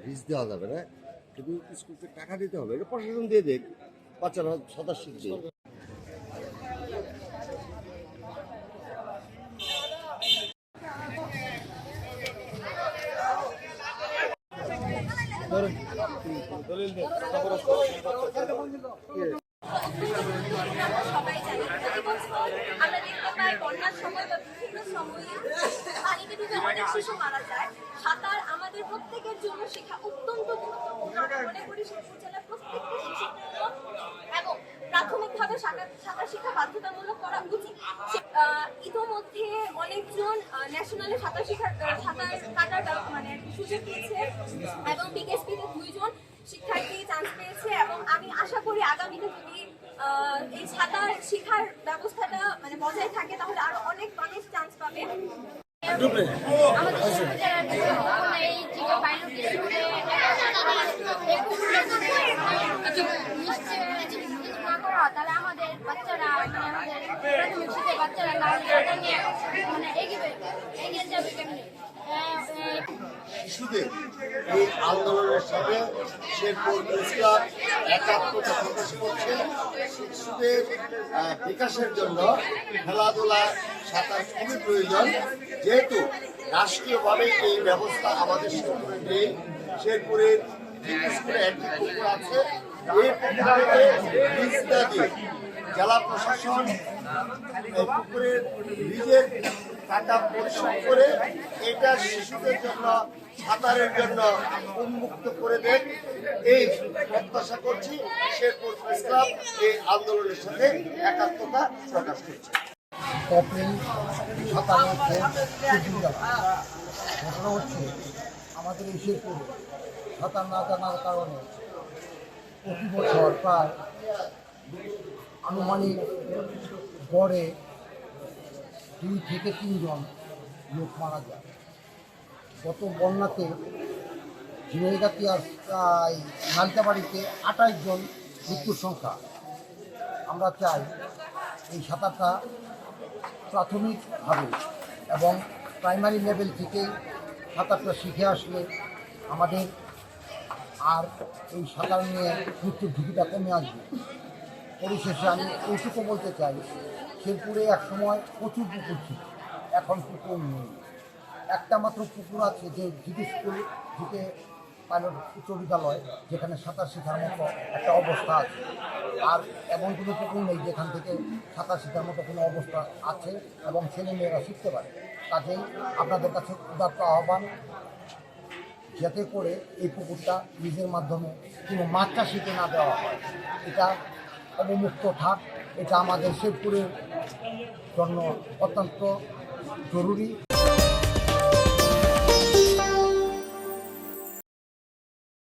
Risk দেওয়া যাবে না, শুধু স্কুলকে টাকা দিতে হবে, এটা প্রশাসন দিয়ে দেখ, বাচ্চারা সাঁতার শিখবে। আমরা দেখতে পাই বন্যার সময় বা বিভিন্ন সময়ে পানিতে ডুবে অনেক শিশু মারা যায়। সাঁতার আমাদের প্রত্যেকের জন্য শেখা অত্যন্ত গুরুত্বপূর্ণ। আমি মনে করি শেরপুর জেলার প্রত্যেকটা শিশুর জন্য এবং প্রাথমিকভাবে সাঁতার শিক্ষা বাধ্যতামূলক করা উচিত। ইতোমধ্যে অনেকজন ন্যাশনালে সাঁতার কাটার মানে সুযোগ পেয়েছে এবং বিকেএসপিতে 2 জন শিক্ষার্থী চান্স পেয়েছে এবং আমি আশা করি আগামীতে যদি এই সাঁতার শিক্ষার ব্যবস্থাটা মানে বজায় থাকে তাহলে আরো অনেক মানুষ চান্স পাবে। তাহলে আমাদের বাচ্চারা আমাদের প্রাথমিক শিক্ষার বাচ্চারা মানে এগিয়ে যাবে কেমনি। শিশুদের এই আন্দোলনের সাথে শেরপুর প্রেস ক্লাব একাত্মতা প্রকাশ করছে। শিশুদের বিকাশের জন্য খেলাধুলা সাঁতার খুবই প্রয়োজন, যেহেতু রাষ্ট্রীয়ভাবে এই ব্যবস্থা আমাদের শেরপুরে নেই। শেরপুরের স্কুলে একটি পুকুর আছে, এই পুকুরে রিজটা দিয়ে জেলা প্রশাসন এই পুকুরের রিজের টাকা পরিশোধ করে এটা শিশুদের জন্য সাঁতারের জন্য উন্মুক্ত করে দেন, এই প্রত্যাশা করছি। শেরপুর প্রেস ক্লাব এই আন্দোলনের সাথে একাত্মতা প্রকাশ করছে। এপ্রিল 57 ঘটনা হচ্ছে আমাদের এই শেরপুরে সাঁতার না জানার কারণে প্রতি বছর প্রায় আনুমানিক গড়ে 2 থেকে 3 জন লোক মারা যায়। গত বন্যাতে ঝিনাইগাতি আর নালিতাবাড়িতে 28 জন মৃত্যুর সংখ্যা। আমরা চাই এই সাঁতারটা প্রাথমিকভাবে এবং প্রাইমারি লেভেল থেকেই সাঁতারটা শিখে আসলে আমাদের আর এই সাঁতার নিয়ে মৃত্যুর ঝুঁকিটা কমে আসবে। পরিশেষে আমি এইটুকু বলতে চাই, শেরপুরে একসময় প্রচুর পুকুর ছিল, এখন পুকুর নেই। একটা মাত্র পুকুর আছে, যে জিকে স্কুল, জিকে পাইলট উচ্চ বিদ্যালয়, যেখানে সাঁতার শেখার মতো একটা অবস্থা আছে। আর এমন কোনো পুকুর নেই যেখান থেকে সাঁতার শেখার মতো কোনো অবস্থা আছে এবং ছেলেমেয়েরা শিখতে পারে। কাজেই আপনাদের কাছে উদাত্ত আহ্বান, যাতে করে এই পুকুরটা নিজের মাধ্যমে কোনো মাছ চাষিকে না দেওয়া হয়, এটা অবমুক্ত থাক। এটা আমাদের শেরপুরের জন্য অত্যন্ত জরুরি।